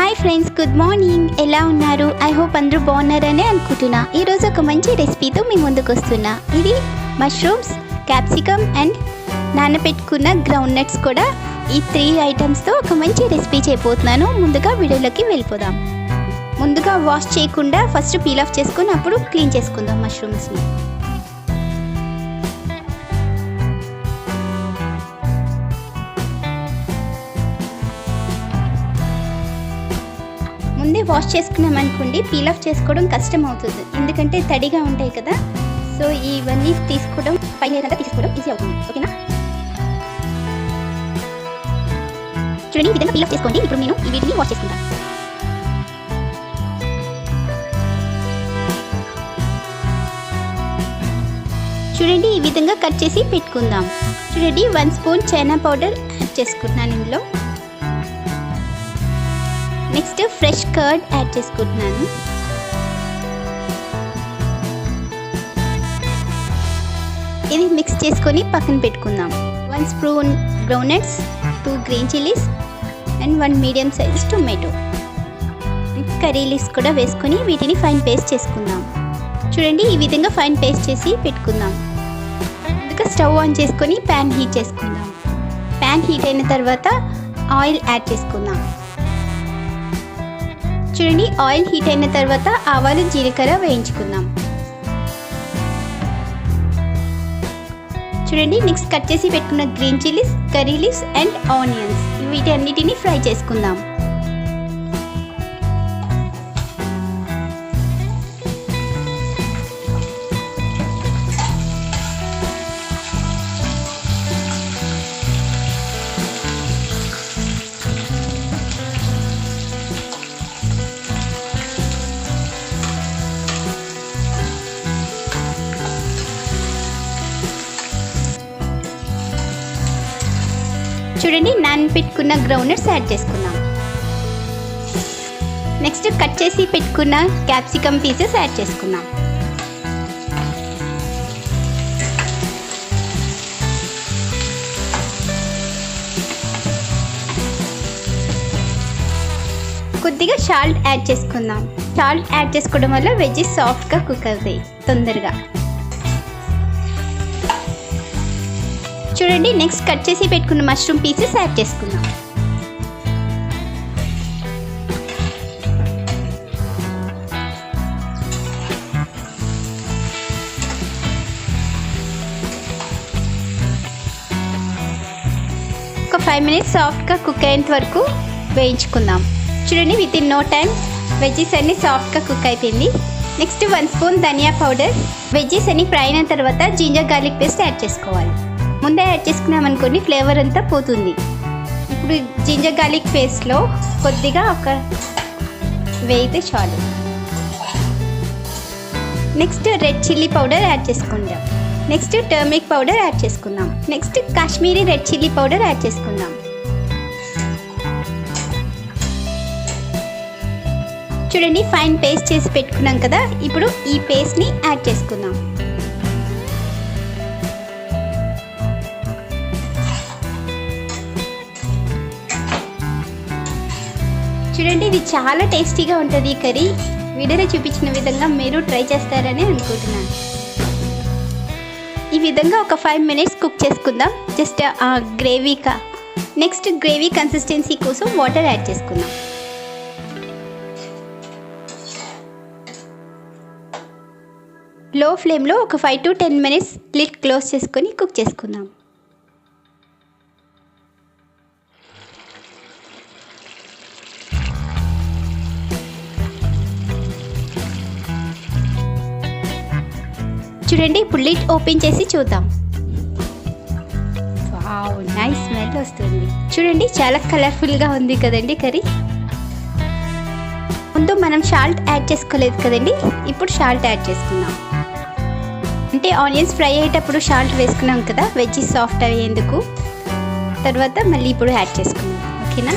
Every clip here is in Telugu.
Hi friends, good morning. ఎలా ఉన్నారు? ఐ హోప్ అందరూ బాగున్నారని అనుకుంటున్నా. ఈరోజు ఒక మంచి రెసిపీతో మీ ముందుకు వస్తున్నా. ఇది మష్రూమ్స్, క్యాప్సికమ్ అండ్ నానబెట్టుకున్న గ్రౌండ్ నట్స్ కూడా, ఈ 3 ఐటమ్స్తో ఒక మంచి రెసిపీ చేయబోతున్నాను. ముందుగా వీడియోలోకి వెళ్ళిపోదాం. ముందుగా వాష్ చేయకుండా ఫస్ట్ పీల్ ఆఫ్ చేసుకొని అప్పుడు క్లీన్ చేసుకుందాం మష్రూమ్స్ని. ముందే వాష్ చేసుకున్నాం అనుకోండి, పీల్ ఆఫ్ చేసుకోవడం కష్టం అవుతుంది, ఎందుకంటే తడిగా ఉంటాయి కదా. సో ఇవన్నీ తీసుకోవడం, పైన కదా తీసుకోవడం ఈజీ అవుతుంది. ఓకేనా? చూడండి, ఈ విధంగా పీల్ ఆఫ్ చేసుకోండి. ఇప్పుడు నేను ఈ వీటిని వాష్ చేసుకుంటాను. చూడండి, ఈ విధంగా కట్ చేసి పెట్టుకుందాం. చూడండి, 1 స్పూన్ చైనా పౌడర్ యాడ్ చేసుకుంటున్నాను ఇందులో. నెక్స్ట్ ఫ్రెష్ కర్డ్ యాడ్ చేసుకుంటున్నాను. ఇది మిక్స్ చేసుకొని పక్కన పెట్టుకుందాం. 1 spoon ground nuts, 2 green chillies and 1 medium size tomato, curry leaves కూడా వేసుకొని వీటిని ఫైన్ పేస్ట్ చేసుకుందాం. చూడండి, ఈ విధంగా ఫైన్ పేస్ట్ చేసి పెట్టుకుందాం. ఇంకా స్టవ్ ఆన్ చేసుకొని ప్యాన్ హీట్ చేసుకుందాం. ప్యాన్ హీట్ అయిన తర్వాత ఆయిల్ యాడ్ చేసుకుందాం. చూడండి, ఆయిల్ హీట్ అయిన తర్వాత ఆవాలు, జీలకర్ర వేయించుకుందాం. చూడండి, నెక్స్ట్ కట్ చేసి పెట్టుకున్న green chillies, curry leaves and onions, వీటన్నిటిని ఫ్రై చేసుకుందాం. చూడండి, నానబెట్టుకున్న గ్రౌండ్ నట్స్ యాడ్ చేసుకుందాం. నెక్స్ట్ కట్ చేసి పెట్టుకున్న క్యాప్సికమ్ పీసెస్ యాడ్ చేసుకుందాం. కొద్దిగా సాల్ట్ యాడ్ చేసుకుందాం. సాల్ట్ యాడ్ చేసుకోవడం వల్ల వెజ్జెస్ సాఫ్ట్గా కుక్ అవుతాయి తొందరగా. చూడండి, నెక్స్ట్ కట్ చేసి పెట్టుకున్న మష్రూమ్ పీసెస్ యాడ్ చేసుకుందాం. ఒక 5 మినిట్స్ సాఫ్ట్గా కుక్ అయ్యేంత వరకు వేయించుకుందాం. చూడండి, within no time veggies అన్ని సాఫ్ట్గా కుక్ అయిపోయింది. నెక్స్ట్ 1 స్పూన్ ధనియా పౌడర్. వెజ్జెస్ అన్ని ఫ్రై అయిన తర్వాత జింజర్ గార్లిక్ పేస్ట్ యాడ్ చేసుకోవాలి. ముందే యాడ్ చేసుకున్నామనుకోండి, ఫ్లేవర్ అంతా పోతుంది. ఇప్పుడు జింజర్ గార్లిక్ పేస్ట్లో కొద్దిగా ఒక వేయితే చాలు. Next red chilli powder add చేసుకుందాం. నెక్స్ట్ టర్మరిక్ పౌడర్ యాడ్ చేసుకుందాం. Next Kashmiri red chilli powder add చేసుకుందాం. చూడండి, ఫైన్ పేస్ట్ చేసి పెట్టుకున్నాం కదా, ఇప్పుడు ఈ పేస్ట్ని యాడ్ చేసుకుందాం. చూడండి, ఇది చాలా టేస్టీగా ఉంటుంది ఈ కర్రీ. వీడియోలో చూపించిన విధంగా మీరు ట్రై చేస్తారని అనుకుంటున్నాను. ఈ విధంగా ఒక 5 మినిట్స్ కుక్ చేసుకుందాం. జస్ట్ గ్రేవీగా. నెక్స్ట్ గ్రేవీ కన్సిస్టెన్సీ కోసం వాటర్ యాడ్ చేసుకుందాం. లో ఫ్లేమ్లో ఒక 5 to 10 మినిట్స్ లిడ్ క్లోజ్ చేసుకొని కుక్ చేసుకుందాం. చూడండి, ఇప్పుడు లిడ్ ఓపెన్ చేసి చూద్దాం. వావ్, నైస్ స్మెల్ వస్తుంది. చూడండి, చాలా కలర్ఫుల్గా ఉంది కదండి కర్రీ. ముందు మనం సాల్ట్ యాడ్ చేసుకోలేదు కదండి, ఇప్పుడు సాల్ట్ యాడ్ చేసుకుందాం. అంటే ఆనియన్స్ ఫ్రై అయ్యేటప్పుడు సాల్ట్ వేసుకున్నాం కదా, వెజ్ సాఫ్ట్ అయ్యేందుకు. తర్వాత మళ్ళీ ఇప్పుడు యాడ్ చేసుకుందాం. ఓకేనా?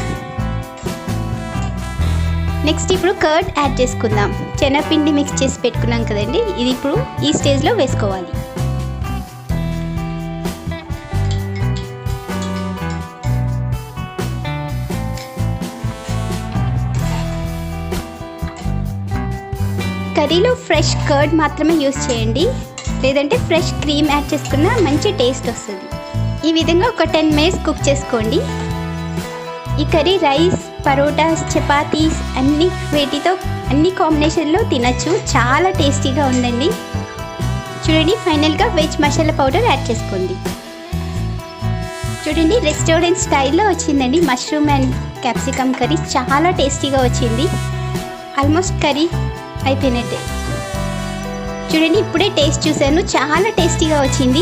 నెక్స్ట్ ఇప్పుడు కర్డ్ యాడ్ చేసుకుందాం. శనగపిండి మిక్స్ చేసి పెట్టుకున్నాం కదండి, ఇది ఇప్పుడు ఈ స్టేజ్లో వేసుకోవాలి. కర్రీలో ఫ్రెష్ కర్డ్ మాత్రమే యూస్ చేయండి, లేదంటే ఫ్రెష్ క్రీమ్ యాడ్ చేసుకున్న మంచి టేస్ట్ వస్తుంది. ఈ విధంగా ఒక 10 మినిట్స్ కుక్ చేసుకోండి. ఈ కర్రీ రైస్, పరోటాస్, చపాతీస్ అన్ని కాంబినేషన్లో తినచ్చు. చాలా టేస్టీగా ఉందండి. చూడండి, ఫైనల్గా వెజ్ మసాలా పౌడర్ యాడ్ చేసుకోండి. చూడండి, రెస్టారెంట్ స్టైల్లో వచ్చిందండి మష్రూమ్ అండ్ క్యాప్సికమ్ కర్రీ. చాలా టేస్టీగా వచ్చింది. ఆల్మోస్ట్ కర్రీ అయిపోయినట్టే. చూడండి, ఇప్పుడే టేస్ట్ చూశాను, చాలా టేస్టీగా వచ్చింది.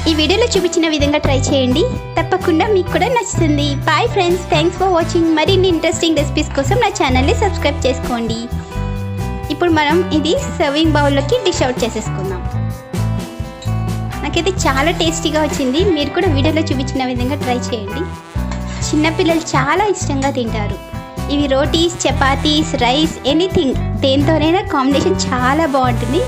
ఈ వీడియోలో చూపించిన విధంగా ట్రై చేయండి, తప్పకుండా మీకు కూడా నచ్చుతుంది. Bye friends, thanks for watching. మరిన్ని ఇంట్రెస్టింగ్ రెసిపీస్ కోసం నా ఛానల్ని సబ్స్క్రైబ్ చేసుకోండి. ఇప్పుడు మనం ఇది సర్వింగ్ బౌల్లోకి డిష్ అవుట్ చేసేసుకుందాం. నాకైతే చాలా టేస్టీగా వచ్చింది. మీరు కూడా వీడియోలో చూపించిన విధంగా ట్రై చేయండి. చిన్నపిల్లలు చాలా ఇష్టంగా తింటారు. ఇవి రోటీస్, చపాతీస్, రైస్, ఎనీథింగ్ దేంతోనైనా కాంబినేషన్ చాలా బాగుంటుంది.